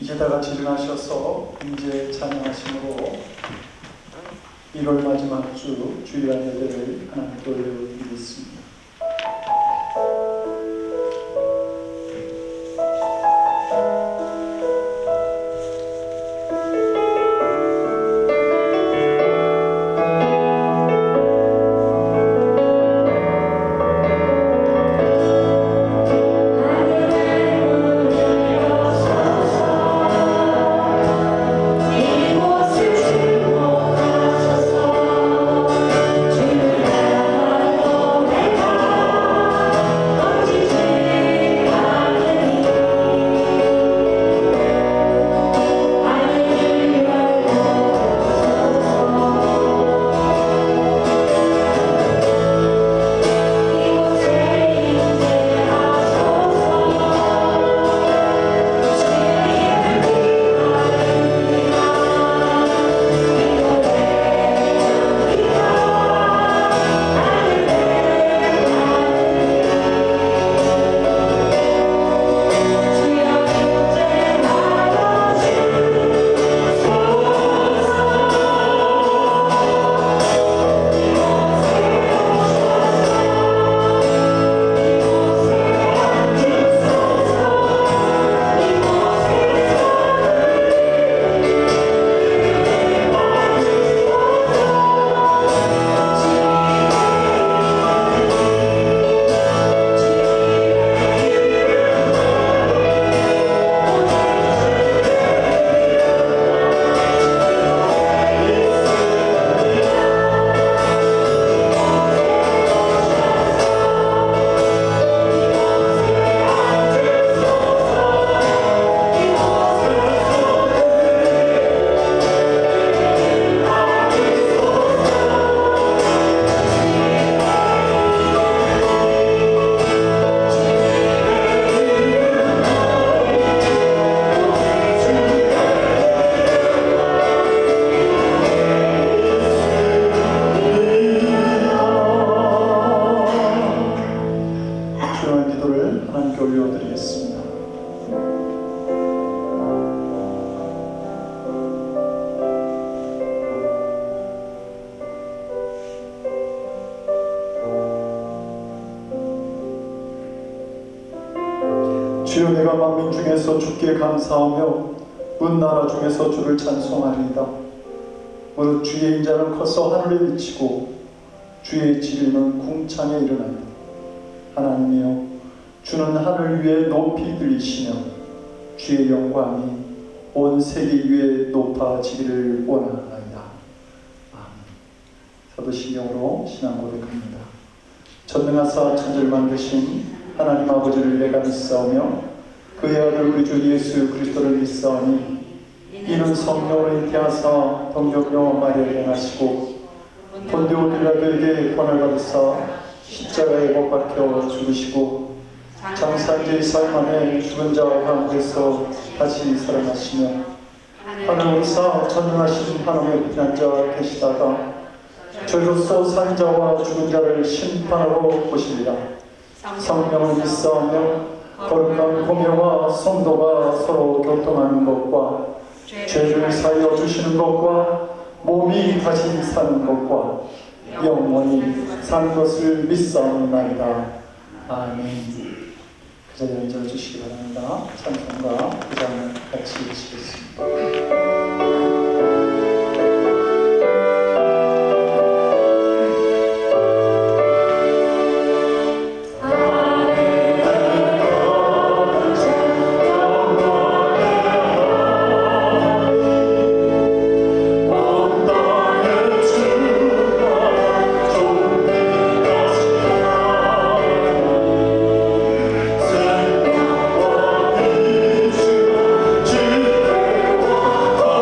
이제 다 같이 일어나셔서 이제 찬양하심으로 1월 마지막 주 주일날 예배를 하나님께 올려드리겠습니다. 주여, 내가 만민 중에서 주께 감사하며 온 나라 중에서 주를 찬송하리이다. 무릇 주의 인자는 커서 하늘에 미치고 주의 진리는 궁창에 이르나이다. 하나님이여, 주는 하늘 위에 높이 들리시며 주의 영광이 온 세계 위에 높아지기를 원하나이다. 아멘. 사도신경으로 신앙 고백합니다. 전능하사 천지를 만드신 하나님 아버지를 내가 믿사오며 그의 아들 우리 주 예수 그리스도를 믿사오니 이는 성령으로 잉태하사 동정녀 마리아에게 나시고 본디오 빌라도에게 권을 받으사 십자가에 못 박혀 죽으시고 장사지 사흘 만에 죽은 자 가운데서 다시 살아나시며 하늘 오르사 전능하신 하나님의 빛난 자 계시다가 저희로서 산 자와 죽은 자를 심판하러 오시리라. 성령을 믿사오며 거룩한 공예와 성도가 서로 교통하는 것과 죄를 사하여 주시는 것과 몸이 다시 사는 것과 영원히 사는 것을 믿사옵나이다. 아멘. 그 자리에 앉아주시기 바랍니다. 찬송가 그 장을 같이 읽으시겠습니다. Oh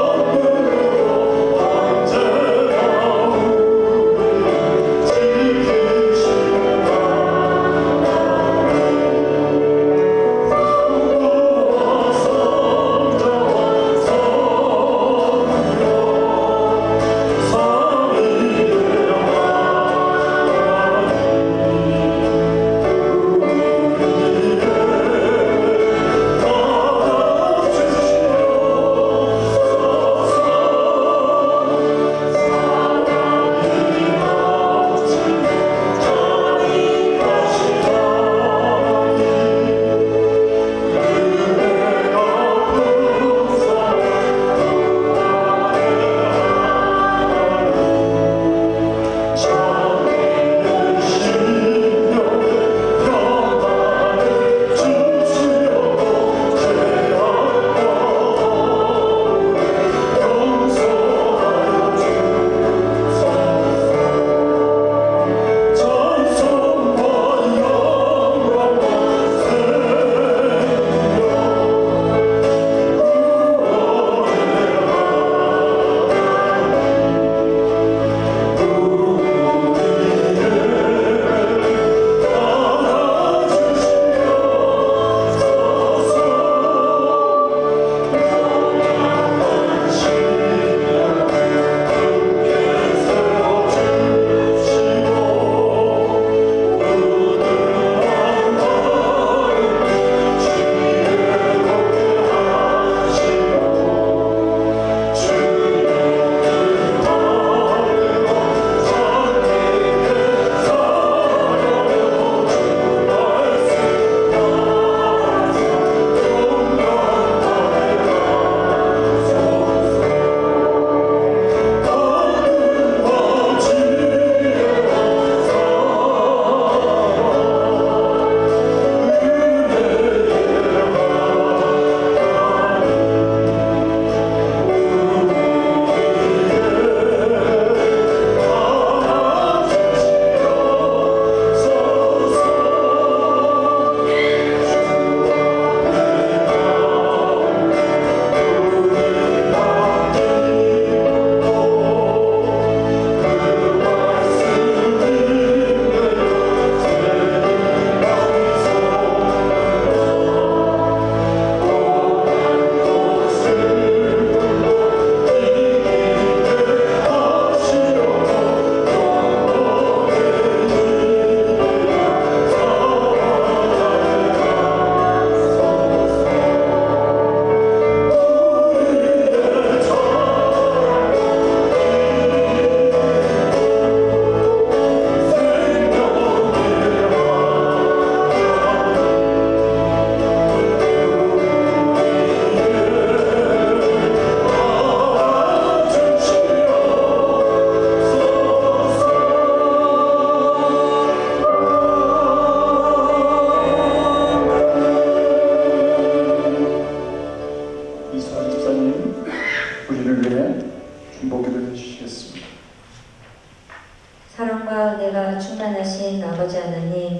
사랑과 은혜가 충만하신 아버지 하나님,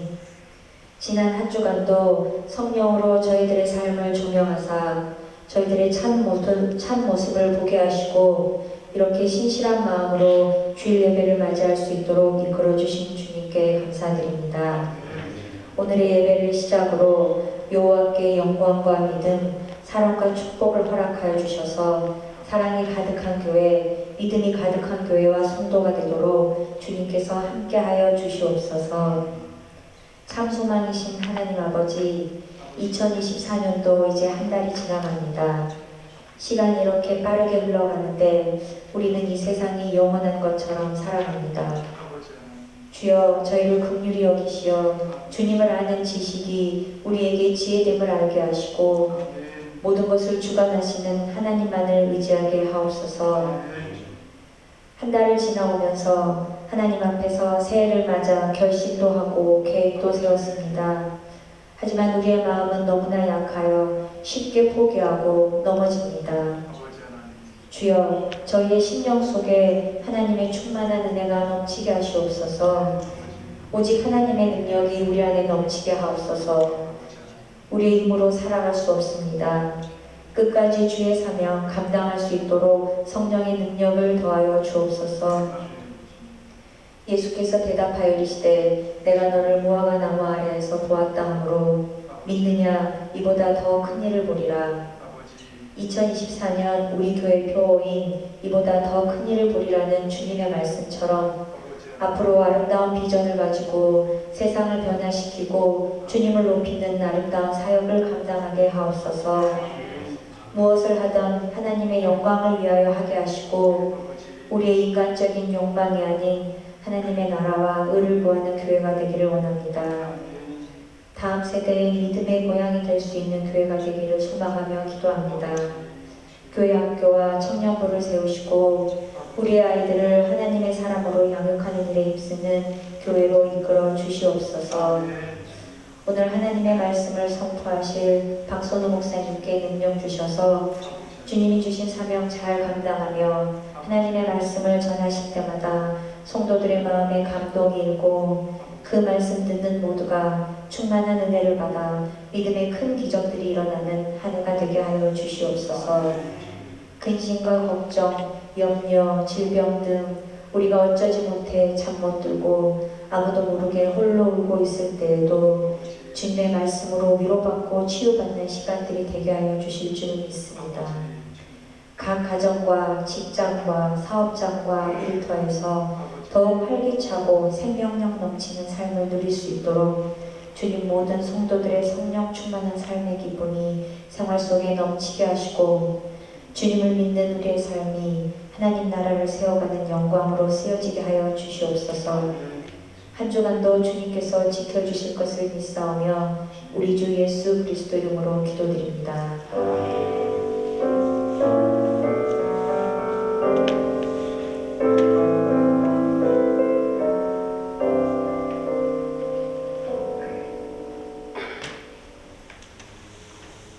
지난 한 주간도 성령으로 저희들의 삶을 조명하사 저희들의 참 모습을 보게 하시고 이렇게 신실한 마음으로 주일 예배를 맞이할 수 있도록 이끌어주신 주님께 감사드립니다. 오늘의 예배를 시작으로 여호와께 영광과 믿음, 사랑과 축복을 허락하여 주셔서 사랑이 가득한 교회, 믿음이 가득한 교회와 성도가 되도록 주님께서 함께하여 주시옵소서. 참 소망이신 하나님 아버지, 2024년도 이제 한 달이 지나갑니다. 시간이 이렇게 빠르게 흘러가는데 우리는 이 세상이 영원한 것처럼 살아갑니다. 주여, 저희를 긍휼히 여기시어 주님을 아는 지식이 우리에게 지혜됨을 알게 하시고 모든 것을 주관하시는 하나님만을 의지하게 하옵소서. 한 달을 지나오면서 하나님 앞에서 새해를 맞아 결심도 하고 계획도 세웠습니다. 하지만 우리의 마음은 너무나 약하여 쉽게 포기하고 넘어집니다. 주여, 저희의 심령 속에 하나님의 충만한 은혜가 넘치게 하시옵소서. 오직 하나님의 능력이 우리 안에 넘치게 하옵소서. 우리의 힘으로 살아갈 수 없습니다. 끝까지 주의 사명 감당할 수 있도록 성령의 능력을 더하여 주옵소서. 예수께서 대답하여 이르시되 내가 너를 무화과 나무 아래에서 보았다 하므로 믿느냐? 이보다 더 큰 일을 보리라. 2024년 우리 교회 표어인 이보다 더 큰 일을 보리라는 주님의 말씀처럼 앞으로 아름다운 비전을 가지고 세상을 변화시키고 주님을 높이는 아름다운 사역을 감당하게 하옵소서. 무엇을 하든 하나님의 영광을 위하여 하게 하시고 우리의 인간적인 욕망이 아닌 하나님의 나라와 의를 구하는 교회가 되기를 원합니다. 다음 세대의 믿음의 고향이 될 수 있는 교회가 되기를 소망하며 기도합니다. 교회 학교와 청년부를 세우시고 우리의 아이들을 하나님의 사람으로 양육하는 일에 힘쓰는 교회로 이끌어 주시옵소서. 오늘 하나님의 말씀을 선포하실 박선우 목사님께 능력 주셔서 주님이 주신 사명 잘 감당하며 하나님의 말씀을 전하실 때마다 성도들의 마음에 감동이 일고 그 말씀 듣는 모두가 충만한 은혜를 받아 믿음의 큰 기적들이 일어나는 한 해가 되게 하여 주시옵소서. 근심과 걱정, 염려, 질병 등 우리가 어쩌지 못해 잠 못 들고 아무도 모르게 홀로 울고 있을 때에도 주님의 말씀으로 위로받고 치유받는 시간들이 되게 하여 주실 줄 믿습니다. 각 가정과 직장과 사업장과 일터에서 더욱 활기차고 생명력 넘치는 삶을 누릴 수 있도록 주님 모든 성도들의 성령 충만한 삶의 기쁨이 생활 속에 넘치게 하시고 주님을 믿는 우리의 삶이 하나님 나라를 세워가는 영광으로 쓰여지게 하여 주시옵소서. 한 주간도 주님께서 지켜주실 것을 믿사오며 우리 주 예수 그리스도 이름으로 기도드립니다.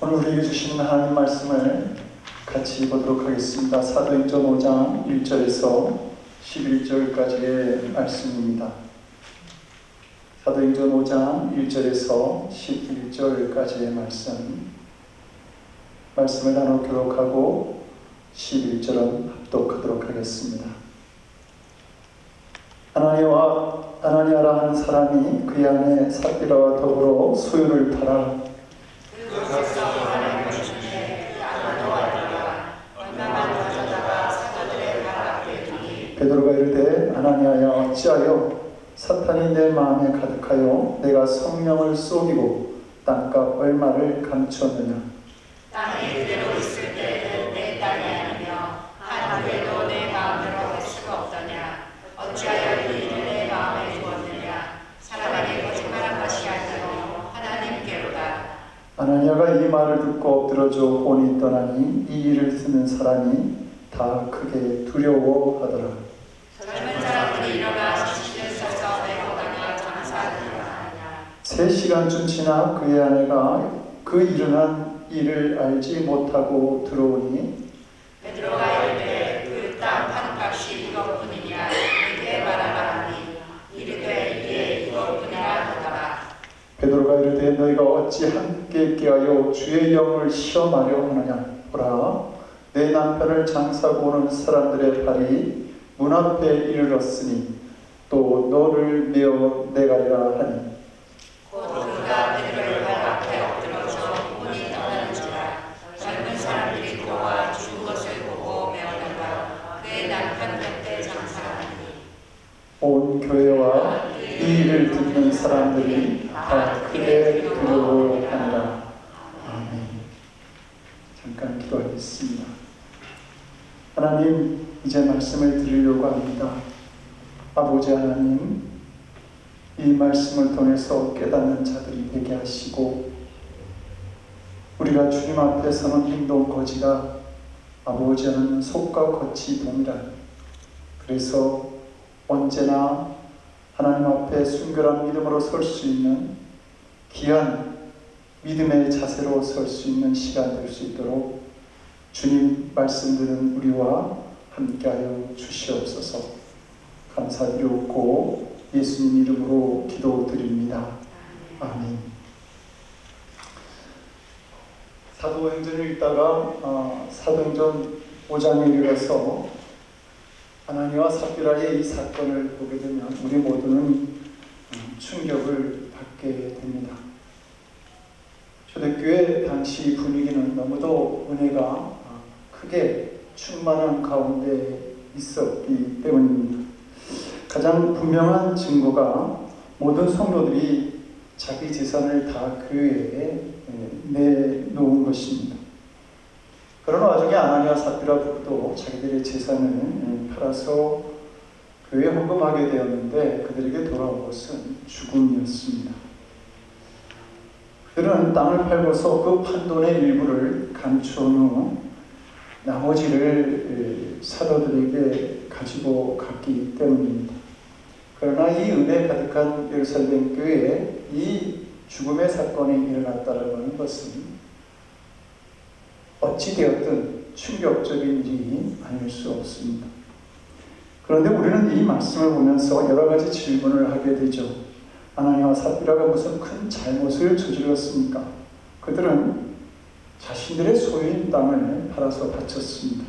오늘 우리에게 주시는 하나님 말씀을 같이 보도록 하겠습니다. 사도행전 5장 1절에서 11절까지의 말씀입니다. 사도행전 5장 1절에서 11절까지의 말씀을 나눠 교독하고 11절은 합독하도록 하겠습니다. 아나니아라 하는 사람이 그의 아내 삽비라와 더불어 소유를 팔아 베드로가 이르되 아나니아야 어찌하여 사탄이 내 마음에 가득하여 내가 성령을 쏘기고 땅값 얼마를 감추었느냐. 땅이 그대로 있을 때에는 내 땅이 아니며 하나님께도 내 마음대로 할 수가 없더냐. 어찌하여 이 일을 내 마음에 두었느냐. 사람에게 거짓말한 것이 아니요 하나님께로다. 아나니아가 이 말을 듣고 엎드러져 혼이 떠나니 이 일을 듣는 사람이 다 크게 두려워하더라. 젊은 사람들이 일어나 지식을 써서 내고다가 장사하느라. 3시간쯤 지나 그의 아내가 그 일어난 일을 알지 못하고 들어오니 베드로가 이르되 그 땅 판값이 이것뿐이냐. 내게 말하라 하니 베드로가 이르되 너희가 어찌 함께 깨하여 주의 영을 시험하려 하느냐. 보라, 내 남편을 장사고 오는 사람들의 발이 문 앞에 이르렀으니 또 너를 메어 내가리라 하니. 곧 그가 베드로의 발 앞에 엎드러져 문이 떠나는지라. 젊은 사람들이 들어와 주 것을 보고 메어다가 그의 남편 곁에 장사하니. 온 교회와 이 일을 듣는 사람들이 다 크게 두려워하니라. 아멘. 잠깐 기도하겠습니다. 하나님, 이제 말씀을 드리려고 합니다. 아버지 하나님, 이 말씀을 통해서 깨닫는 자들이 되게 하시고, 우리가 주님 앞에 서는 행동 거지가 아버지 하나님 속과 겉이 동일한, 그래서 언제나 하나님 앞에 순결한 믿음으로 설 수 있는 귀한 믿음의 자세로 설 수 있는 시간 될 수 있도록 주님 말씀 듣는 우리와 함께하여 주시옵소서. 감사드리옵고 예수님 이름으로 기도드립니다. 아멘. 사도행전을 읽다가 사도행전 5장에 이르러서 아나니와 삽비라의 이 사건을 보게 되면 우리 모두는 충격을 받게 됩니다. 초대교회 당시 분위기는 너무도 은혜가 크게 충만한 가운데 있었기 때문입니다. 가장 분명한 증거가 모든 성도들이 자기 재산을 다 교회에 내놓은 것입니다. 그런 와중에 아나니와 삽비라 부부도 자기들의 재산을 팔아서 교회에 헌금하게 되었는데 그들에게 돌아온 것은 죽음이었습니다. 그들은 땅을 팔고서 그 판돈의 일부를 감추어 후 나머지를 사도들에게 가지고 갔기 때문입니다. 그러나 이 은혜 가득한 예루살렘 교회에 이 죽음의 사건이 일어났다는 것은 어찌되었든 충격적인 일이 아닐 수 없습니다. 그런데 우리는 이 말씀을 보면서 여러 가지 질문을 하게 되죠. 아나니와 삽비라가 무슨 큰 잘못을 저질렀습니까? 그들은 자신들의 소유인 땅을 팔아서 바쳤습니다.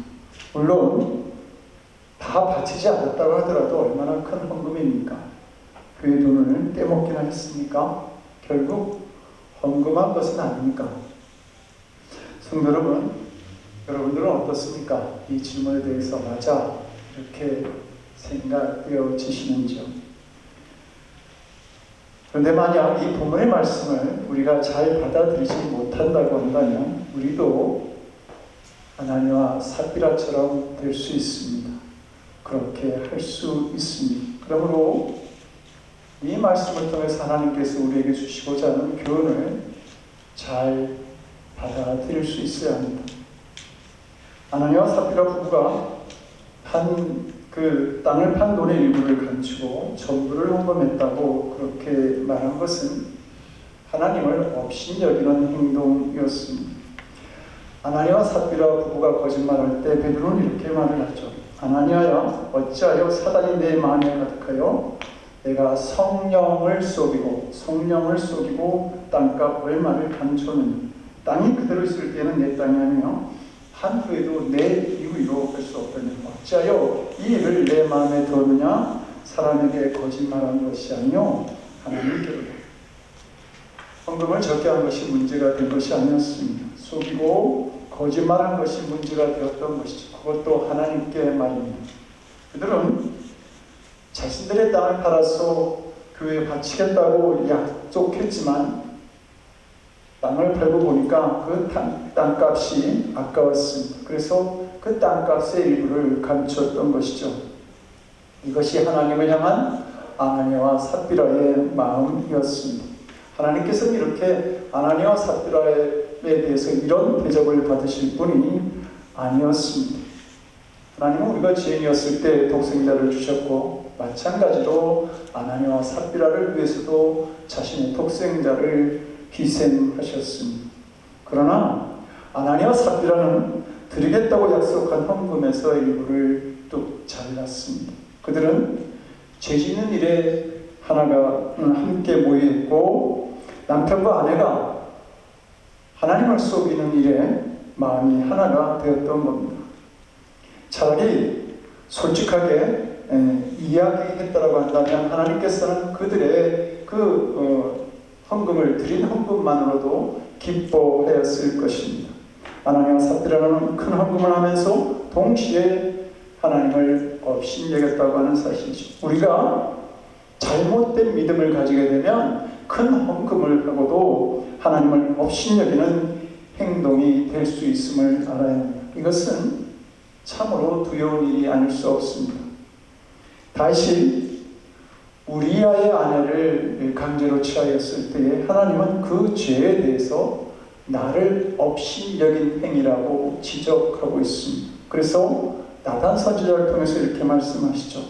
물론 다 바치지 않았다고 하더라도 얼마나 큰 헌금입니까? 그의 돈을 떼먹기나 했습니까? 결국 헌금한 것은 아닙니까? 성도 여러분, 여러분들은 어떻습니까? 이 질문에 대해서 맞아 이렇게 생각되어지시는지요? 그런데 만약 이 본문의 말씀을 우리가 잘 받아들이지 못한다고 한다면 우리도 아나니와 삽비라처럼 될 수 있습니다. 그렇게 할 수 있습니다. 그러므로 이 말씀을 통해서 하나님께서 우리에게 주시고자 하는 교훈을 잘 받아들일 수 있어야 합니다. 아나니와 삽비라 부부가 그 땅을 판 돈의 일부를 감추고 전부를 헌금했다고 그렇게 말한 것은 하나님을 업신여기는 행동이었습니다. 아나니와 삽비라 부부가 거짓말할 때 베드로는 이렇게 말을 하죠. 아나니아야, 어찌하여 사단이 내 마음에 가득하여 내가 성령을 속이고 땅값 얼마를 감추었느냐. 땅이 그대로 있을 때는 내 땅이 아니며 한 후에도 내 이유로 할 수 없다니 어찌하여 이 일을 내 마음에 두었느냐. 사람에게 거짓말한 것이 아니요 하나님께로다. 헌금을 적게 한 것이 문제가 된 것이 아니었습니다. 속이고 거짓말한 것이 문제가 되었던 것이죠. 그것도 하나님께 말입니다. 그들은 자신들의 땅을 팔아서 교회에 바치겠다고 약속했지만 땅을 팔고 보니까 그 땅값이 아까웠습니다. 그래서 그 땅값의 일부를 감추었던 것이죠. 이것이 하나님을 향한 아나니아와 삽비라의 마음이었습니다. 하나님께서는 이렇게 아나니아와 삽비라에 대해서 이런 대접을 받으실 분이 아니었습니다. 하나님은 우리가 죄인이었을 때 독생자를 주셨고 마찬가지로 아나니아와 삽비라를 위해서도 자신의 독생자를 희생하셨습니다. 그러나 아나니아와 삽비라는 드리겠다고 약속한 헌금에서 일부를 뚝 잘랐습니다. 그들은 죄 짓는 일에 함께 모여있고 남편과 아내가 하나님을 속이는 일에 마음이 하나가 되었던 겁니다. 차라리 솔직하게 이야기했다라고 한다면 하나님께서는 그들의 헌금을 드린 헌금만으로도 기뻐하였을 것입니다. 아나니와 삽비라는 큰 헌금을 하면서 동시에 하나님을 업신여겼다고 하는 사실이죠. 우리가 잘못된 믿음을 가지게 되면 큰 헌금을 하고도 하나님을 업신여기는 행동이 될 수 있음을 알아야 합니다. 이것은 참으로 두려운 일이 아닐 수 없습니다. 다시 우리아의 아내를 강제로 취하였을 때에 하나님은 그 죄에 대해서 나를 업신여긴 행위라고 지적하고 있습니다. 그래서 나단 선지자를 통해서 이렇게 말씀하시죠.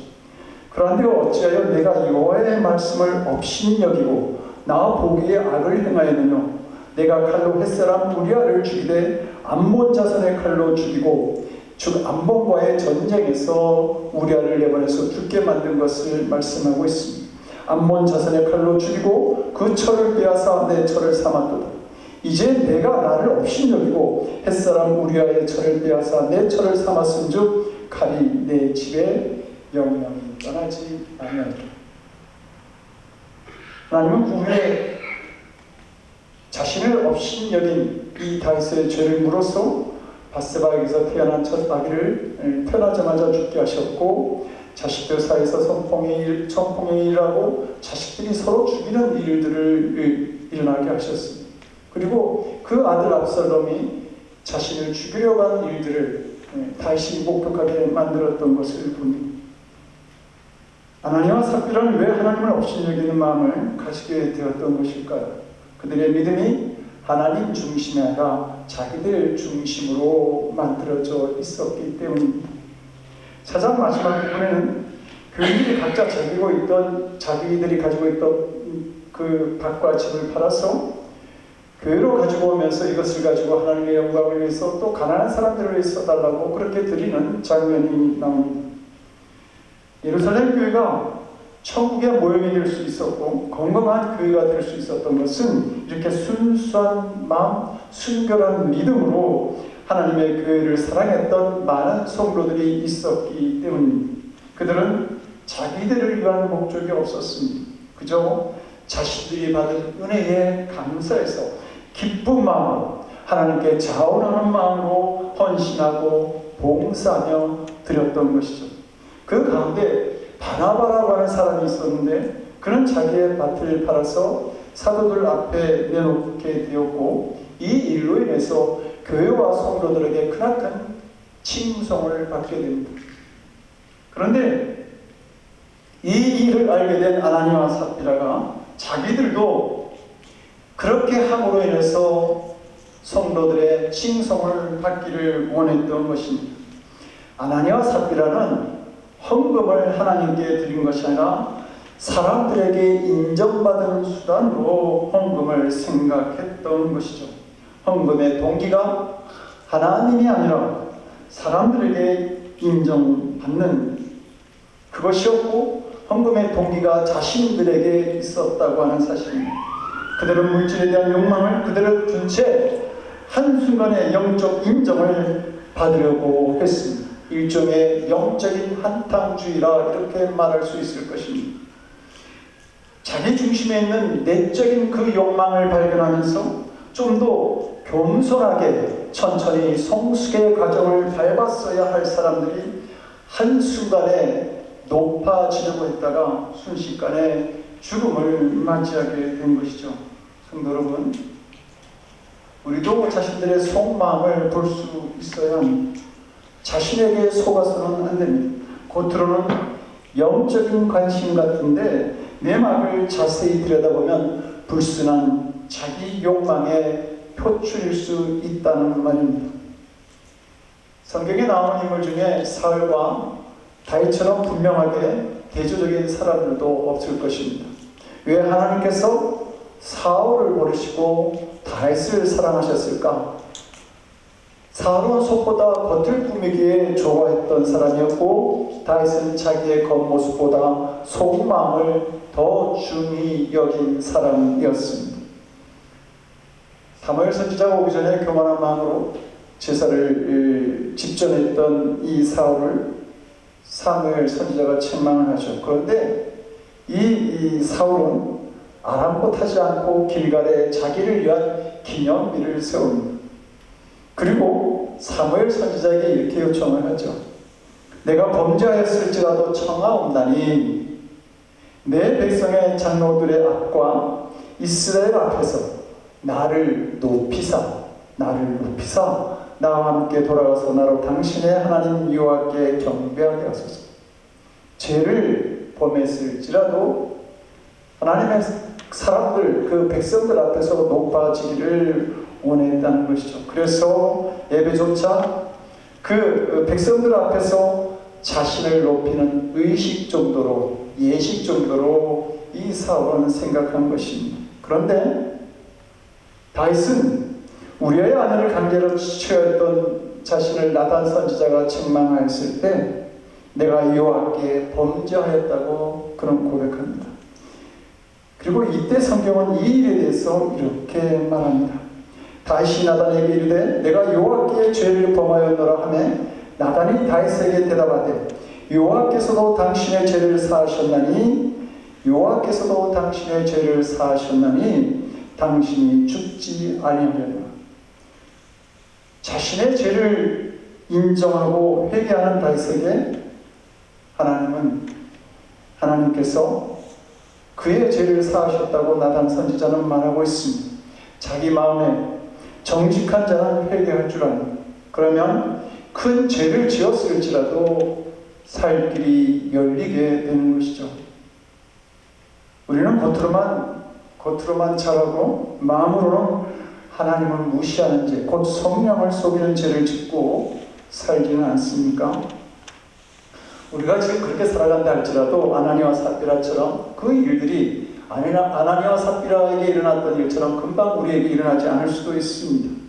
그런데 어찌하여 내가 여호와의 말씀을 업신여기고 나 보기에 악을 행하였느냐. 내가 칼로 햇사람 우리아를 죽이되 암몬 자손의 칼로 죽이고 즉 암몬과의 전쟁에서 우리아를 내보내서 죽게 만든 것을 말씀하고 있습니다. 암몬 자손의 칼로 죽이고 그 철을 빼앗아 내 철을 삼았도다. 이제 내가 나를 업신여기고 햇사람 우리아의 철을 빼앗아 내 철을 삼았은즉 칼이 내 집에 영영이 떠나지 아니하리라. 하나님은 그 후에 자신을 업신여긴 이 다윗의 죄를 물어서 바세바에게서 태어난 첫 아기를 태어나자마자 죽게 하셨고 자식들 사이에서 성폭행의 일하고 자식들이 서로 죽이는 일들을 일어나게 하셨습니다. 그리고 그 아들 압살롬이 자신을 죽이려고 한 일들을 다시 목격하게 만들었던 것을 봅니다. 아나니와 삽비라는 왜 하나님을 업신여기는 마음을 가지게 되었던 것일까요? 그들의 믿음이 하나님 중심이 아니라 자기들 중심으로 만들어져 있었기 때문입니다. 4장 마지막 부분에는 교인들이 각자 자기들이 가지고 있던 그 밭과 집을 팔아서 교회로 가지고 오면서 이것을 가지고 하나님의 영광을 위해서 또 가난한 사람들을 위해서 달라고 그렇게 드리는 장면이 나옵니다. 예루살렘 교회가 천국의 모형이 될 수 있었고 건강한 교회가 될 수 있었던 것은 이렇게 순수한 마음, 순결한 믿음으로 하나님의 교회를 사랑했던 많은 성도들이 있었기 때문입니다. 그들은 자기들을 위한 목적이 없었습니다. 그저 자신들이 받은 은혜에 감사해서 기쁜 마음으로 하나님께 자원하는 마음으로 헌신하고 봉사하며 드렸던 것이죠. 그 가운데 바나바라고 하는 사람이 있었는데 그는 자기의 밭을 팔아서 사도들 앞에 내놓게 되었고 이 일로 인해서 교회와 성도들에게 크나큰 칭송을 받게 됩니다. 그런데 이 일을 알게 된 아나니와 삽비라가 자기들도 그렇게 함으로 인해서 성도들의 칭송을 받기를 원했던 것입니다. 아나니와 삽비라는 헌금을 하나님께 드린 것이 아니라 사람들에게 인정받은 수단으로 헌금을 생각했던 것이죠. 헌금의 동기가 하나님이 아니라 사람들에게 인정받는 그것이었고 헌금의 동기가 자신들에게 있었다고 하는 사실입니다. 그들은 물질에 대한 욕망을 그대로 둔 채 한순간에 영적 인정을 받으려고 했습니다. 일종의 영적인 한탕주의라 이렇게 말할 수 있을 것입니다. 자기 중심에 있는 내적인 그 욕망을 발견하면서 좀 더 겸손하게 천천히 성숙의 과정을 밟았어야 할 사람들이 한순간에 높아지려고 했다가 순식간에 죽음을 맞이하게 된 것이죠. 성도 여러분, 우리도 자신들의 속마음을 볼 수 있어야 합니다. 자신에게 속아서는 안 됩니다. 겉으로는 영적인 관심 같은데 내 마음을 자세히 들여다보면 불순한 자기 욕망의 표출일 수 있다는 말입니다. 성경에 나오는 인물 중에 사울과 다윗처럼 분명하게 대조적인 사람들도 없을 것입니다. 왜 하나님께서 사울을 버리시고 다윗을 사랑하셨을까? 사울은 속보다 겉을 꾸미기에 좋아했던 사람이었고 다윗은 자기의 겉모습보다 속마음을 더 중히 여긴 사람이었습니다. 사무엘 선지자가 오기 전에 교만한 마음으로 제사를 집전했던 이 사울을 사무엘 선지자가 책망을 하죠. 그런데 이 사울은 아랑곳하지 않고 길갈에 자기를 위한 기념비를 세웁니다. 그리고 사무엘 선지자에게 이렇게 요청을 하죠. 내가 범죄하였을지라도 청하옵나니 내 백성의 장로들의 앞과 이스라엘 앞에서 나를 높이사 나와 함께 돌아가서 나로 당신의 하나님 여호와께 경배하게 하소서. 죄를 범했을지라도 하나님의 사람들, 그 백성들 앞에서 높아지기를 원했다는 것이죠. 그래서 예배조차 그 백성들 앞에서 자신을 높이는 의식 정도로, 예식 정도로 이 사울은 생각한 것입니다. 그런데 다윗은 우리의 아내를 강제로 취하였던 자신을 나단 선지자가 책망하였을 때 내가 여호와께 범죄하였다고 그런 고백합니다. 그리고 이때 성경은 이 일에 대해서 이렇게 말합니다. 다윗이 나단에게 이르되 내가 여호와께 죄를 범하였노라 하매 나단이 다윗에게 대답하되 여호와께서도 당신의 죄를 사하셨나니 당신이 죽지 아니하려나. 자신의 죄를 인정하고 회개하는 다윗에게 하나님께서 그의 죄를 사하셨다고 나단 선지자는 말하고 있습니다. 자기 마음에 정직한 자는 회개할 줄 아니. 그러면 큰 죄를 지었을지라도 살 길이 열리게 되는 것이죠. 우리는 겉으로만 잘하고 마음으로는 하나님을 무시하는 죄, 곧 성령을 속이는 죄를 짓고 살지는 않습니까? 우리가 지금 그렇게 살아간다 할지라도 아나니와 삽비라처럼 그 일들이 아나니와 삽비라에게 일어났던 일처럼 금방 우리에게 일어나지 않을 수도 있습니다.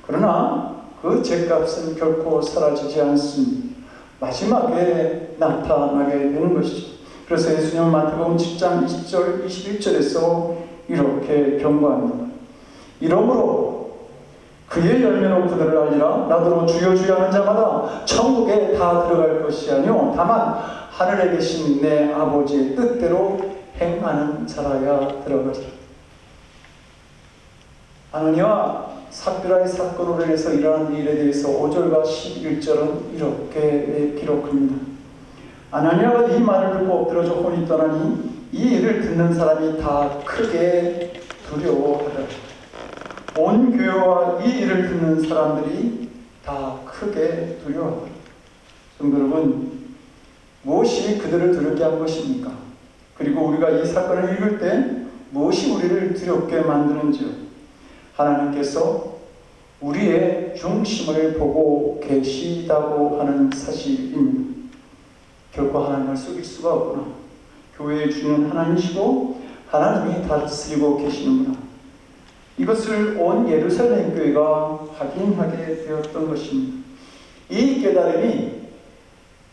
그러나 그 죄값은 결코 사라지지 않습니다. 마지막에 나타나게 되는 것이죠. 그래서 예수님은 마태복음 10장 20절 21절에서 이렇게 경고합니다. 이러므로 그의 열매로 그들을 알리라. 나더러 주여 주여 하는 자마다 천국에 다 들어갈 것이 아니요 다만 하늘에 계신 내 아버지의 뜻대로 행하는 자라야 들어가리라. 아나니와 삽비라의 사건으로 인해서 일어난 일에 대해서 5절과 11절은 이렇게 기록합니다. 아나니아가 이 말을 듣고 엎드러져 혼이 떠나니 이 일을 듣는 사람이 다 크게 두려워하더라. 온 교회와 이 일을 듣는 사람들이 다 크게 두려워하더라. 성도 여러분, 무엇이 그들을 두렵게 한 것입니까? 그리고 우리가 이 사건을 읽을 때 무엇이 우리를 두렵게 만드는지요? 하나님께서 우리의 중심을 보고 계시다고 하는 사실입니다. 결코 하나님을 속일 수가 없구나. 교회의 주는 하나님이시고 하나님이 다스리고 계시는구나. 이것을 온 예루살렘 교회가 확인하게 되었던 것입니다. 이 깨달음이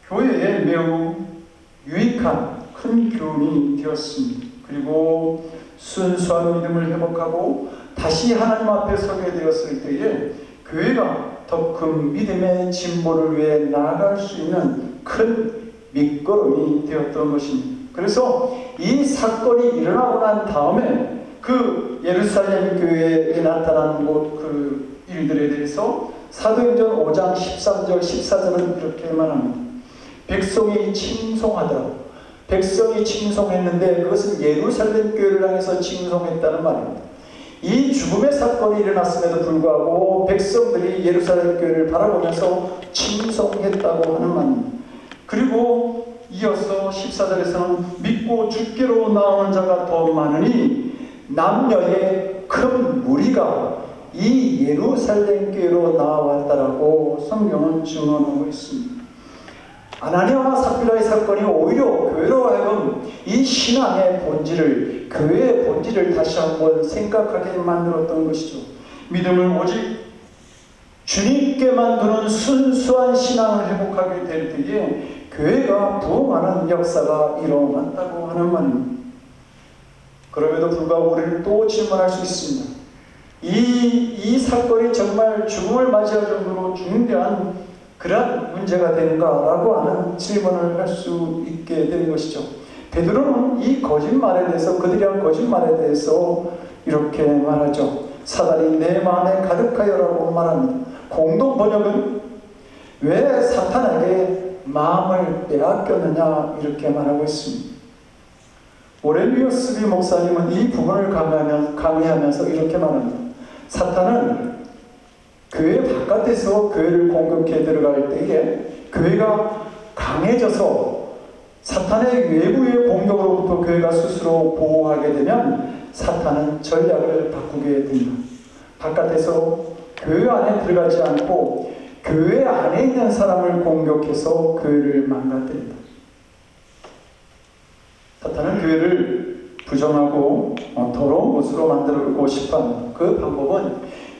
교회에 매우 유익한 큰 교훈이 되었습니다. 그리고 순수한 믿음을 회복하고 다시 하나님 앞에 서게 되었을 때에 교회가 더 큰 믿음의 진보를 위해 나아갈 수 있는 큰 밑거름이 되었던 것입니다. 그래서 이 사건이 일어나고 난 다음에 그 예루살렘 교회에 나타난 그 일들에 대해서 사도행전 5장 13절 14절은 이렇게 말합니다. 백성이 칭송하더라. 백성이 칭송했는데 그것은 예루살렘 교회를 향해서 칭송했다는 말입니다. 이 죽음의 사건이 일어났음에도 불구하고 백성들이 예루살렘 교회를 바라보면서 칭송했다고 하는 말입니다. 그리고 이어서 14절에서는 믿고 주께로 나오는 자가 더 많으니 남녀의 큰 무리가 이 예루살렘 교회로 나왔다라고 성경은 증언하고 있습니다. 아나니아와 삽비라의 사건이 오히려 교회로 하여금 이 신앙의 본질을, 교회의 본질을 다시 한번 생각하게 만들었던 것이죠. 믿음을 오직 주님께만 두는 순수한 신앙을 회복하게 될 때에 교회가 부흥하는 역사가 일어났다고 하는 말입니다. 그럼에도 불구하고 우리는 또 질문할 수 있습니다. 이 사건이 정말 죽음을 맞이할 정도로 중대한 그러한 문제가 되는가라고 하는 질문을 할 수 있게 되는 것이죠. 베드로는 이 거짓말에 대해서, 그들이 한 거짓말에 대해서 이렇게 말하죠. 사단이 내 마음에 가득하여라고 말합니다. 공동 번역은 왜 사탄에게 마음을 빼앗겼느냐 이렇게 말하고 있습니다. 오렐리우스 목사님은 이 부분을 강의하면서 이렇게 말합니다. 사탄은 교회 바깥에서 교회를 공격해 들어갈 때에 교회가 강해져서 사탄의 외부의 공격으로부터 교회가 스스로 보호하게 되면 사탄은 전략을 바꾸게 됩니다. 바깥에서 교회 안에 들어가지 않고 교회 안에 있는 사람을 공격해서 교회를 망가뜨린다. 사탄은 교회를 부정하고 더러운 곳으로 만들고 싶어합니다. 그 방법은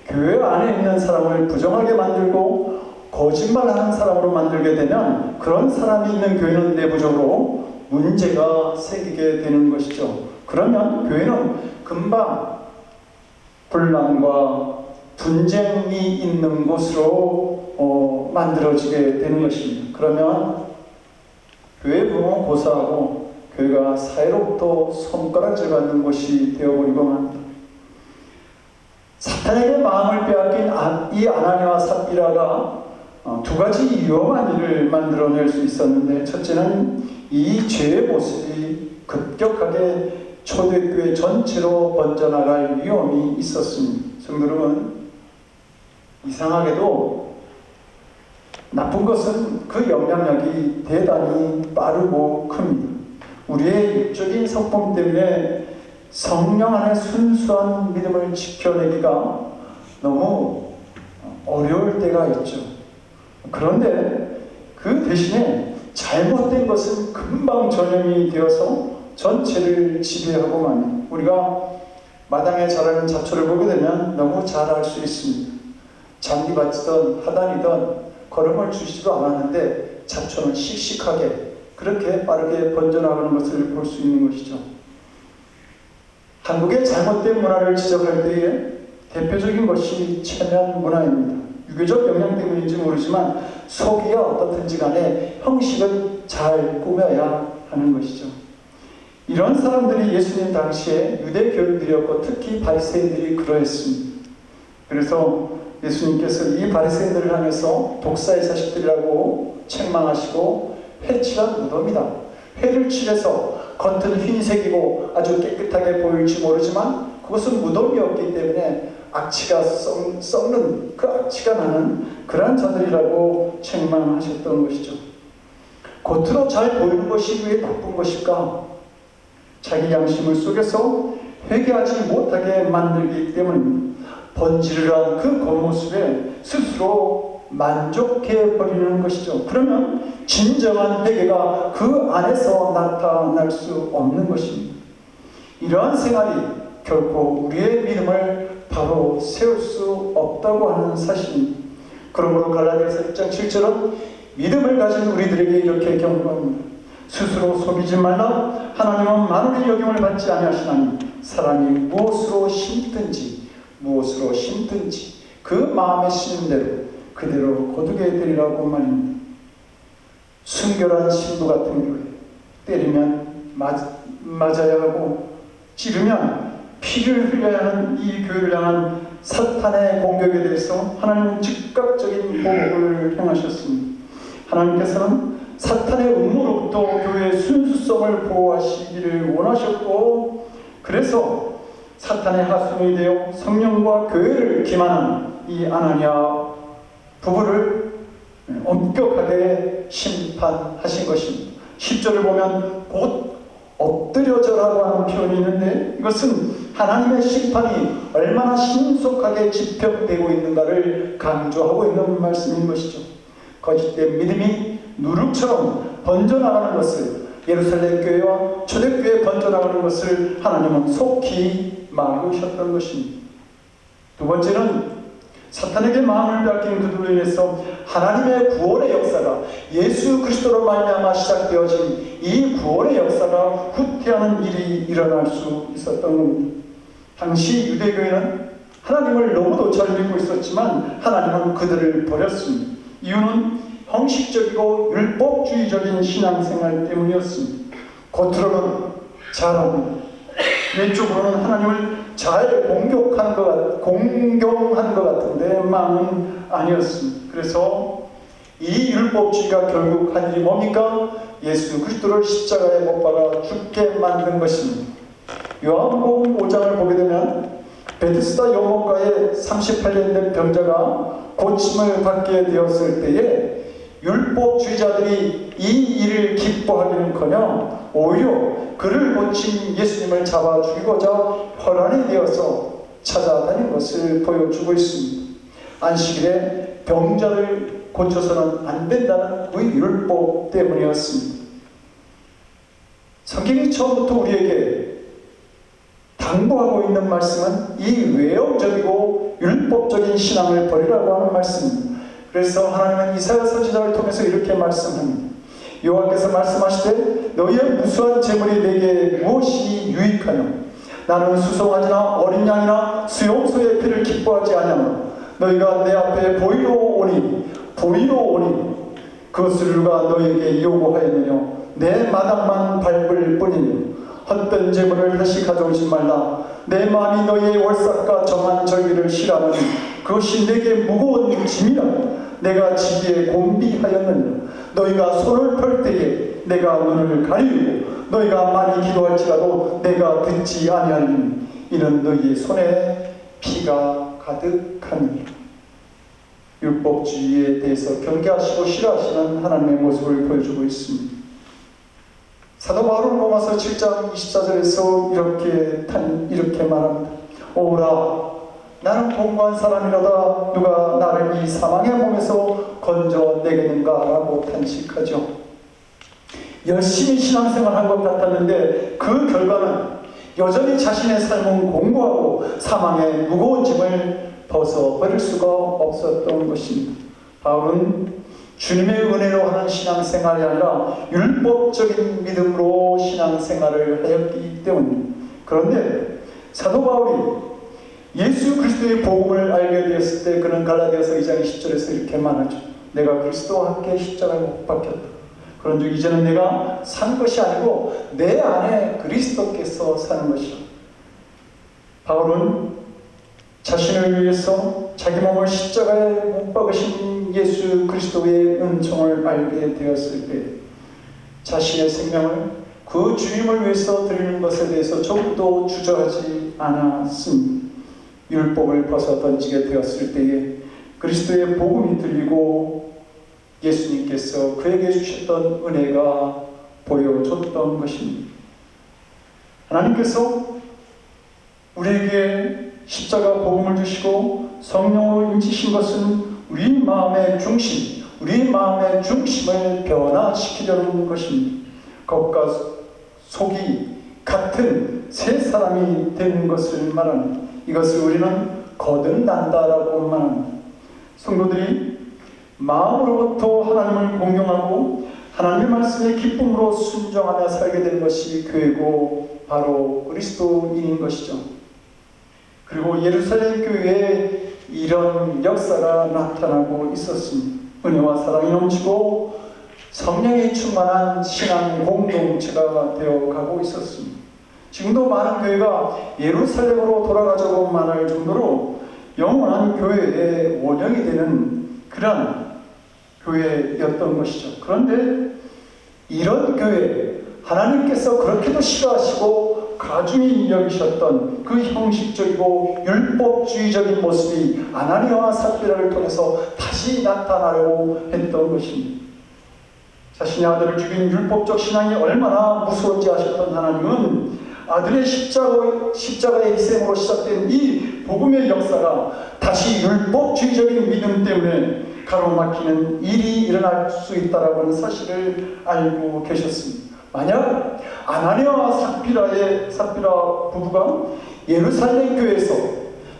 교회 안에 있는 사람을 부정하게 만들고 거짓말하는 사람으로 만들게 되면 그런 사람이 있는 교회는 내부적으로 문제가 생기게 되는 것이죠. 그러면 교회는 금방 분란과 분쟁이 있는 곳으로 만들어지게 되는 것입니다. 그러면 교회 부흥은 고사하고 교회가 사회로부터 손가락질 받는 곳이 되어버리고 맙니다. 사탄에게 마음을 빼앗긴 이 아나니아와 삽비라가 두 가지 위험한 일을 만들어낼 수 있었는데, 첫째는 이 죄의 모습이 급격하게 초대교회 전체로 번져나갈 위험이 있었습니다. 성도 여러분, 이상하게도 나쁜 것은 그 영향력이 대단히 빠르고 큽니다. 우리의 육적인 성품 때문에 성령 안에 순수한 믿음을 지켜내기가 너무 어려울 때가 있죠. 그런데 그 대신에 잘못된 것은 금방 전염이 되어서 전체를 지배하고 맙니다. 우리가 마당에 자라는 잡초를 보게 되면 너무 잘 알 수 있습니다. 잔디밭이든 하단이든 걸음을 주지도 않았는데 잡초는 씩씩하게 그렇게 빠르게 번져나가는 것을 볼 수 있는 것이죠. 한국의 잘못된 문화를 지적할 때에 대표적인 것이 체면 문화입니다. 유교적 영향 때문인지 모르지만 속이야 어떻든지 간에 형식을 잘 꾸며야 하는 것이죠. 이런 사람들이 예수님 당시에 유대 교인들이었고 특히 바리새인들이 그러했습니다. 그래서 예수님께서 이 바리새인들을 향해서 독사의 자식들이라고 책망하시고 회칠한 무덤이다. 회를 칠해서 겉은 흰색이고 아주 깨끗하게 보일지 모르지만 그것은 무덤이었기 때문에 악취가 썩는 그 악취가 나는 그러한 자들이라고 책망하셨던 것이죠. 겉으로 잘 보이는 것이 왜 나쁜 것일까? 자기 양심을 속여서 회개하지 못하게 만들기 때문입니다. 번지르르한 그 겉모습에 스스로 만족해 버리는 것이죠. 그러면 진정한 회개가 그 안에서 나타날 수 없는 것입니다. 이러한 생활이 결코 우리의 믿음을 바로 세울 수 없다고 하는 사실입니다. 그러므로 갈라디아서 1장 7절은 믿음을 가진 우리들에게 이렇게 경고합니다. 스스로 속이지 말라. 하나님은 만물의 여김을 받지 아니하시나니 사람이 무엇으로 심든지 그 마음에 심는 대로 그대로 거두게 되리라고 말입니다. 순결한 신부 같은 교회, 때리면 맞아야 하고 찌르면 피를 흘려야 하는 이 교회를 향한 사탄의 공격에 대해서 하나님은 즉각적인 보복을 행하셨습니다. 하나님께서는 사탄의 음모로부터 교회의 순수성을 보호하시기를 원하셨고, 그래서 사탄의 하수인이 되어 성령과 교회를 기만한 이 아나니아 부부를 엄격하게 심판하신 것입니다. 10절을 보면 곧 엎드려져라고 하는 표현이 있는데, 이것은 하나님의 심판이 얼마나 신속하게 집행되고 있는가를 강조하고 있는 말씀인 것이죠. 거짓된 믿음이 누룩처럼 번져나가는 것을, 예루살렘 교회와 초대교회에 번져나가는 것을 하나님은 속히 막으셨던 것입니다. 두 번째는 사탄에게 마음을 빼앗긴 그들로 인해서 하나님의 구원의 역사가 예수 그리스도로 말미암아 시작되어진 이 구원의 역사가 후퇴하는 일이 일어날 수 있었던 겁니다. 당시 유대교회는 하나님을 너무도 잘 믿고 있었지만 하나님은 그들을 버렸습니다. 이유는 형식적이고 율법주의적인 신앙생활 때문이었습니다. 겉으로는 잘합니다. 내적으로는 하나님을 잘 공경한 것 같은데 마음은 아니었습니다. 그래서 이 율법주의가 결국 한 일이 뭡니까? 예수 그리스도를 십자가에 못 박아 죽게 만든 것입니다. 요한복음 5장을 보게 되면 베드스다 연못가에 38년 된 병자가 고침을 받게 되었을 때에 율법주의자들이 이 일을 기뻐하기는커녕 오히려 그를 고친 예수님을 잡아 죽이고자 혈안이 되어서 찾아다닌 것을 보여주고 있습니다. 안식일에 병자를 고쳐서는 안 된다는 그 율법 때문이었습니다. 성경이 처음부터 우리에게 당부하고 있는 말씀은 이 외형적이고 율법적인 신앙을 버리라고 하는 말씀입니다. 그래서 하나님은 이사야 선지자를 통해서 이렇게 말씀합니다. 여호와께서 말씀하시되 너희의 무수한 재물이 내게 무엇이 유익하냐? 나는 수송아지나 어린 양이나 수용소의 피를 기뻐하지 아니하며 너희가 내 앞에 보이러 오니 그것을 누가 너희에게 요구하였느냐? 내 마당만 밟을 뿐이니 헛된 재물을 다시 가져오지 말라. 내 마음이 너희의 월삭과 정한 절기를 싫어하느니 그것이 내게 무거운 짐이라. 내가 지기에 곤비하였느냐? 너희가 손을 펼 때에 내가 눈을 가리우고 너희가 많이 기도할지라도 내가 듣지 아니하니 이는 너희의 손에 피가 가득하니라. 율법주의에 대해서 경계하시고 싫어하시는 하나님의 모습을 보여주고 있습니다. 사도 바울은 로마서 7장 24절에서 이렇게 말합니다. 오라 나는 공고한 사람이로다 누가 나를 이 사망의 몸에서 건져내겠는가 라고 탄식하죠. 열심히 신앙생활한 것 같았는데 그 결과는 여전히 자신의 삶은 공고하고 사망의 무거운 짐을 벗어버릴 수가 없었던 것입니다. 바울은 주님의 은혜로 하는 신앙생활이 아니라 율법적인 믿음으로 신앙생활을 하였기 때문입니다. 그런데 사도 바울이 예수 그리스도의 복음을 알게 되었을 때 그는 갈라디아서 2장 20절에서 이렇게 말하죠. 내가 그리스도와 함께 십자가에 못 박혔다. 그런즉 이제는 내가 사는 것이 아니고 내 안에 그리스도께서 사는 것이다. 바울은 자신을 위해서 자기 몸을 십자가에 못 박으신 예수 그리스도의 은총을 알게 되었을 때 자신의 생명을 그 주님을 위해서 드리는 것에 대해서 조금도 주저하지 않았습니다. 율법을 벗어 던지게 되었을 때에 그리스도의 복음이 들리고 예수님께서 그에게 주셨던 은혜가 보여줬던 것입니다. 하나님께서 우리에게 십자가 복음을 주시고 성령으로 임치신 것은 우리 마음의 중심을 변화시키려는 것입니다. 겉과 속이 같은 새 사람이 되는 것을 말합니다. 이것을 우리는 거듭난다라고 말합니다. 성도들이 마음으로부터 하나님을 공경하고 하나님의 말씀에 기쁨으로 순종하며 살게 되는 것이 교회고 바로 그리스도인인 것이죠. 그리고 예루살렘 교회에 이런 역사가 나타나고 있었습니다. 은혜와 사랑이 넘치고 성령이 충만한 신앙 공동체가 되어가고 있었습니다. 지금도 많은 교회가 예루살렘으로 돌아가자고 말할 정도로 영원한 교회의 원형이 되는 그런 교회였던 것이죠. 그런데 이런 교회, 하나님께서 그렇게도 싫어하시고 가중히 여기셨던 그 형식적이고 율법주의적인 모습이 아나니아와 삽비라를 통해서 다시 나타나려고 했던 것입니다. 자신의 아들을 죽인 율법적 신앙이 얼마나 무서운지 아셨던 하나님은 아들의 십자가의 희생으로 시작된 이 복음의 역사가 다시 율법주의적인 믿음 때문에 가로막히는 일이 일어날 수 있다라고 하는 사실을 알고 계셨습니다. 만약 아나니아와 삽비라 부부가 예루살렘 교회에서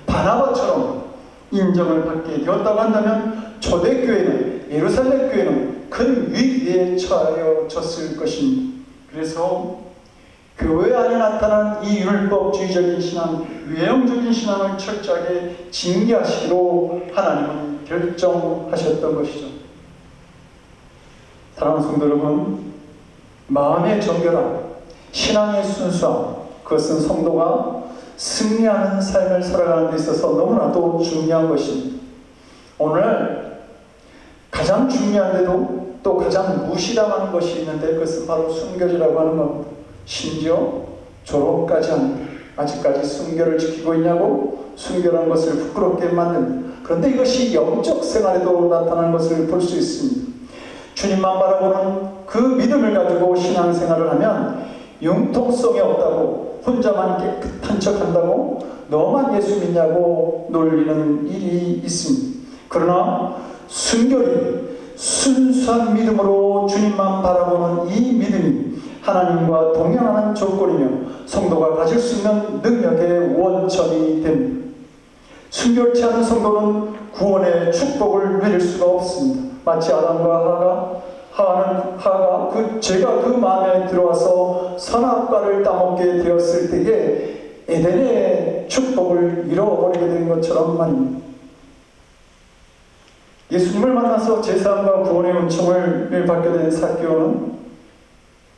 바나바처럼 인정을 받게 되었다고 한다면 초대교회는, 예루살렘 교회는 큰 위기에 처하여졌을 것입니다. 그래서 교회 안에 나타난 이 율법주의적인 신앙, 외형적인 신앙을 철저하게 징계하시기로 하나님은 결정하셨던 것이죠. 사랑하는 성도 여러분, 마음의 정결함, 신앙의 순수함, 그것은 성도가 승리하는 삶을 살아가는 데 있어서 너무나도 중요한 것입니다. 오늘 가장 중요한데도 또 가장 무시당하는 것이 있는데 그것은 바로 순결이라고 하는 겁니다. 심지어 졸업까지 합니다. 아직까지 순결을 지키고 있냐고 순결한 것을 부끄럽게 만듭니다. 그런데 이것이 영적 생활에도 나타나는 것을 볼 수 있습니다. 주님만 바라보는 그 믿음을 가지고 신앙생활을 하면 융통성이 없다고, 혼자만 깨끗한 척한다고, 너만 예수 믿냐고 놀리는 일이 있습니다. 그러나 순결이 순수한 믿음으로 주님만 바라보는 이 믿음이 하나님과 동행하는 조건이며 성도가 가질 수 있는 능력의 원천이 됩니다. 순결치 않은 성도는 구원의 축복을 누릴 수가 없습니다. 마치 아담과 하하가 그 죄가 그 마음에 들어와서 선악과를 따먹게 되었을 때에 에덴의 축복을 잃어버리게 된 것처럼 말입니다. 예수님을 만나서 제사함과 구원의 은총을 받게 된 삭개오는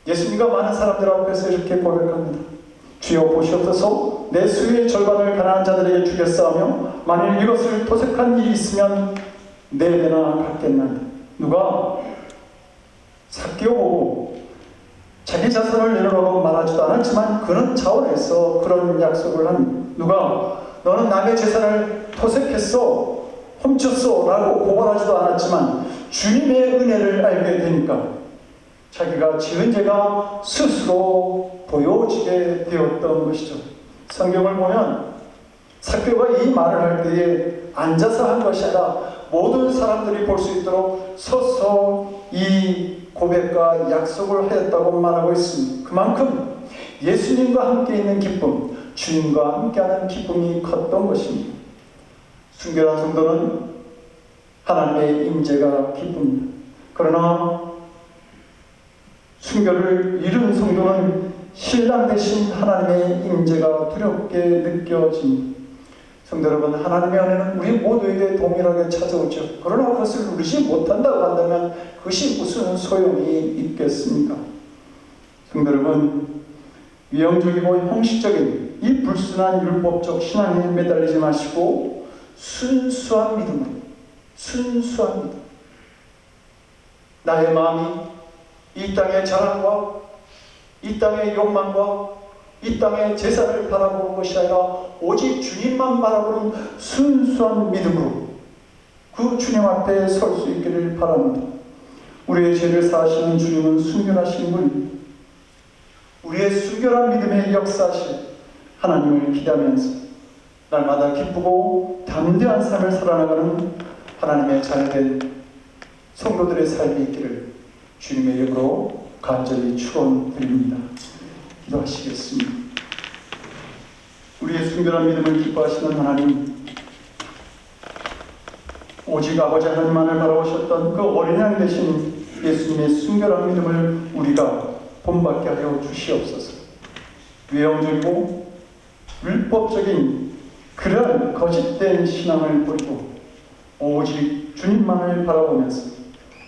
예수님과 많은 사람들 앞에서 이렇게 고백합니다. 주여 보시옵소서, 내 수의 절반을 가난한 자들에게 주겠사오며 만일 이것을 토색한 일이 있으면 네 배나 갚겠나이다. 누가 삭개오 보고 자기 자손을 내놓으라고 말하지도 않았지만 그는 차원에서 그런 약속을 합니다. 누가 너는 남의 재산을 토색했어, 훔쳤어 라고 고발하지도 않았지만 주님의 은혜를 알게 되니까 자기가 지은 죄가 스스로 보여지게 되었던 것이죠. 성경을 보면 삭개오가 이 말을 할 때에 앉아서 한 것이 아니라 모든 사람들이 볼 수 있도록 서서 이 고백과 약속을 하였다고 말하고 있습니다. 그만큼 예수님과 함께 있는 기쁨, 주님과 함께하는 기쁨이 컸던 것입니다. 순결한 성도는 하나님의 임재가 기쁩니다. 그러나 순결을 잃은 성도는 신랑 대신 하나님의 임재가 두렵게 느껴집니다. 성도 여러분, 하나님의 은혜는 우리 모두에게 동일하게 찾아오죠. 그러나 그것을 누리지 못한다고 한다면 그것이 무슨 소용이 있겠습니까? 성도 여러분, 위형적이고 형식적인 이 불순한 율법적 신앙에 매달리지 마시고 순수한 믿음으로, 순수한 믿음, 나의 마음이 이 땅의 자랑과 이 땅의 욕망과 이 땅의 재산을 바라보는 것이 아니라 오직 주님만 바라보는 순수한 믿음으로 그 주님 앞에 설 수 있기를 바랍니다. 우리의 죄를 사하시는 주님은 순결하신 분입니다. 우리의 순결한 믿음의 역사하실 하나님을 기대하면서 날마다 기쁘고 담대한 삶을 살아나가는 하나님의 자녀된 성도들의 삶이 있기를 주님의 이름으로 간절히 축원드립니다. 기도하시겠습니다. 우리의 순결한 믿음을 기뻐하시는 하나님, 오직 아버지 하나님만을 바라보셨던 그 어린 양 되신 예수님의 순결한 믿음을 우리가 본받게 하여 주시옵소서. 외형적이고 율법적인 그런 거짓된 신앙을 버리고 오직 주님만을 바라보면서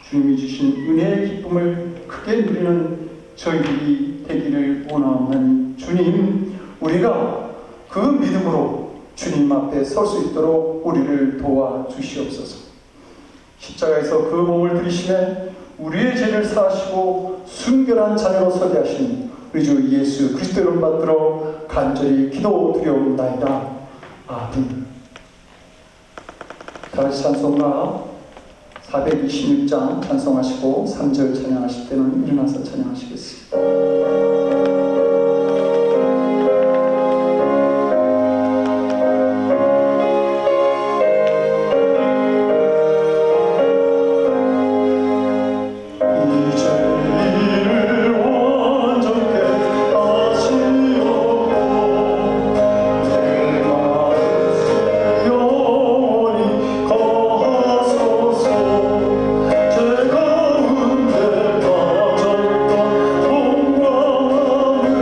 주님이 주신 은혜의 기쁨을 크게 누리는 저희들이 되기를 원하옵나니 주님, 우리가 그 믿음으로 주님 앞에 설 수 있도록 우리를 도와주시옵소서. 십자가에서 그 몸을 들이시매 우리의 죄를 사하시고 순결한 자녀로 서게 하신 우리 주 예수 그리스도 이름 받들어 간절히 기도드려옵나이다. 아멘. 다시 찬송가 426장 찬송하시고 3절 찬양하실 때는 일어나서 찬양하시겠습니다. 내 가운데 빠졌던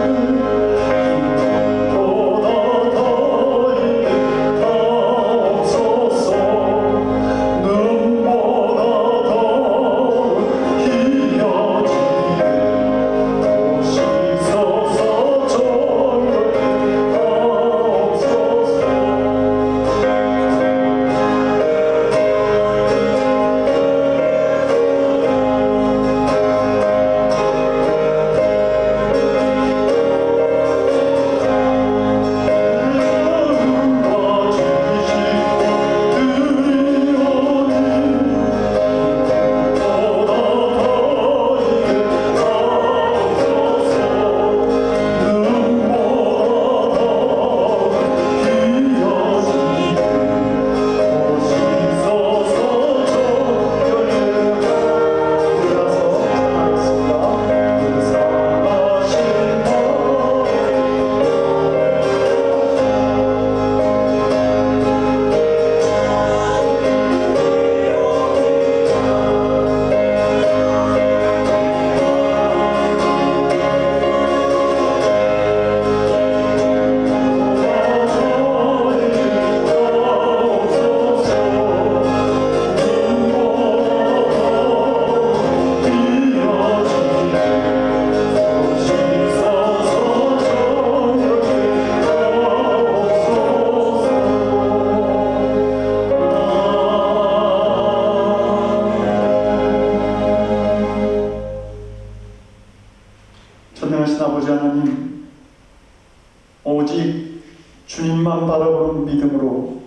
오직 주님만 바라보는 믿음으로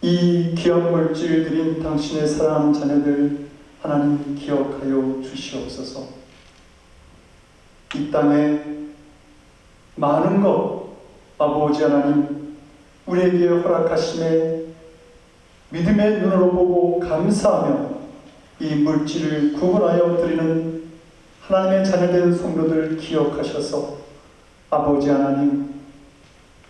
이 귀한 물질 드린 당신의 사랑하는 자녀들 하나님 기억하여 주시옵소서. 이 땅에 많은 것 아버지 하나님 우리에게 허락하심에 믿음의 눈으로 보고 감사하며 이 물질을 구분하여 드리는 하나님의 자녀된 성도들 기억하셔서 아버지 하나님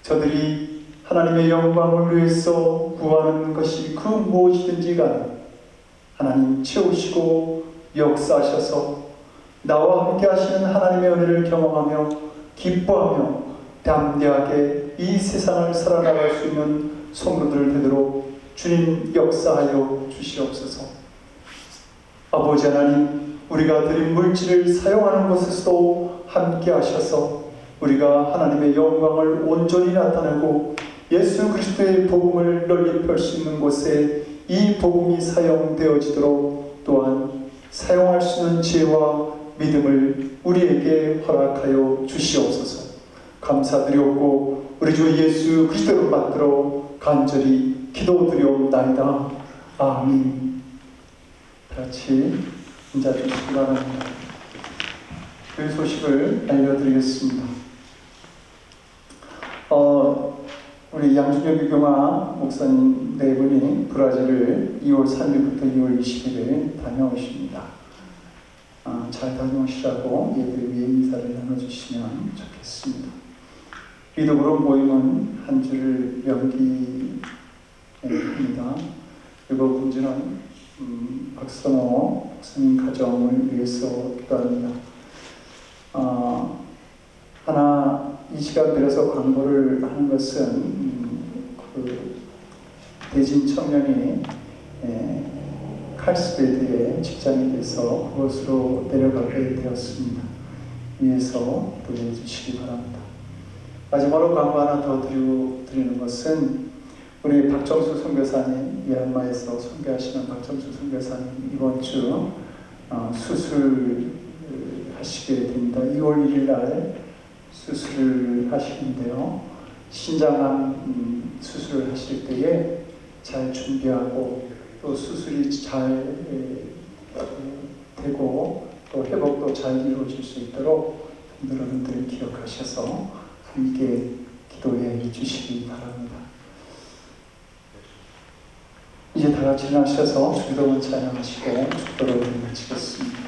저들이 하나님의 영광을 위해서 구하는 것이 그 무엇이든지 간에 하나님 채우시고 역사하셔서 나와 함께 하시는 하나님의 은혜를 경험하며 기뻐하며 담대하게 이 세상을 살아나갈 수 있는 성도들 되도록 주님 역사하여 주시옵소서. 아버지 하나님 우리가 드린 물질을 사용하는 곳에서도 함께 하셔서 우리가 하나님의 영광을 온전히 나타내고 예수 그리스도의 복음을 널리 펼 수 있는 곳에 이 복음이 사용되어지도록 또한 사용할 수 있는 지혜와 믿음을 우리에게 허락하여 주시옵소서. 감사드리옵고 우리 주 예수 그리스도를 받들어 간절히 기도드리옵나이다. 아멘. 같이 인자주시기 바랍니다. 그 소식을 알려드리겠습니다. 우리 양준혁 유경아 목사님 네 분이 브라질을 2월 3일부터 2월 20일에 다녀오십니다. 잘 다녀오시라고 예들 위해 인사를 나눠주시면 좋겠습니다. 믿음으로 모임은 한 주를 연기합니다. 그리고 군지는 박선호 목사님 가정을 위해서 기도합니다. 하나 이 시간 들어서 광고를 하는 것은 그 대진 청년이 칼스베드에 직장이 돼서 그곳으로 내려가게 되었습니다. 위에서 기도해 주시기 바랍니다. 마지막으로 광고 하나 더 드리는 것은 우리 박정수 선교사님, 미얀마에서 선교하시는 박정수 선교사님 이번 주 수술을 하시게 됩니다. 2월 1일 날 수술을 하시는데요. 신장암 수술을 하실 때에 잘 준비하고 또 수술이 잘 되고 또 회복도 잘 이루어질 수 있도록 여러분들을 기억하셔서 함께 기도해 주시기 바랍니다. 이제 다 같이 나셔서 주기도문 찬양하시고 축도를 마치겠습니다.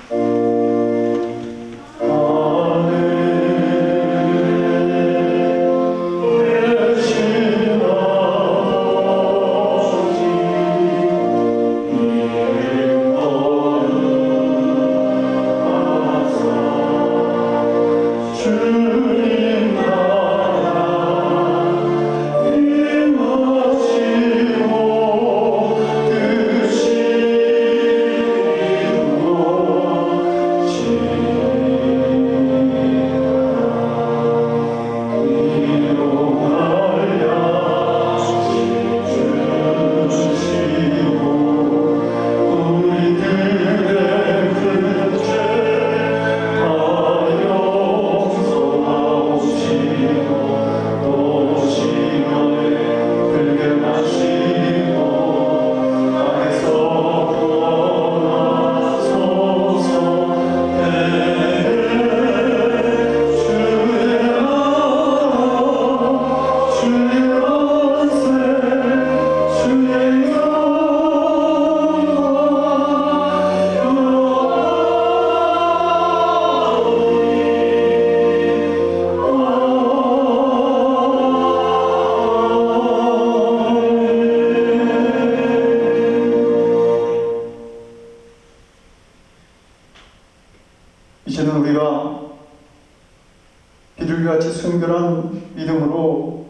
이제는 우리가 비둘기같이 순결한 믿음으로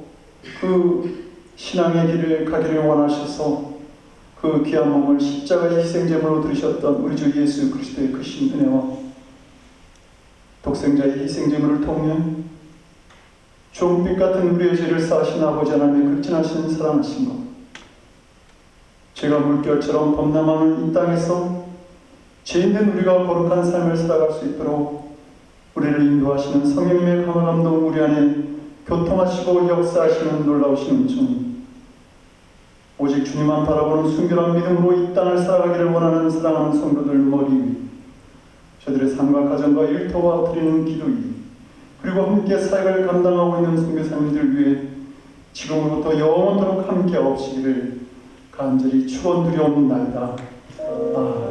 그 신앙의 길을 가기를 원하셔서 그 귀한 몸을 십자가의 희생제물로 들으셨던 우리 주 예수 그리스도의 크신 은혜와 독생자의 희생제물을 통해 종빛 같은 우리의 죄를 사하신 아버지 하나님의 극진하신 사랑하신 것, 죄가 물결처럼 범람하는 이 땅에서 죄인된 우리가 거룩한 삶을 살아갈 수 있도록 우리를 인도하시는 성령님의 강화 감동 우리 안에 교통하시고 역사하시는 놀라우신 은총, 오직 주님만 바라보는 순결한 믿음으로 이 땅을 살아가기를 원하는 사랑하는 성도들 머리 위, 저들의 삶과 가정과 일터와 드리는 기도이, 그리고 함께 사역을 감당하고 있는 선교사님들 위해 지금부터 영원토록 함께 하옵시기를 간절히 축원드리옵나이다. 아멘.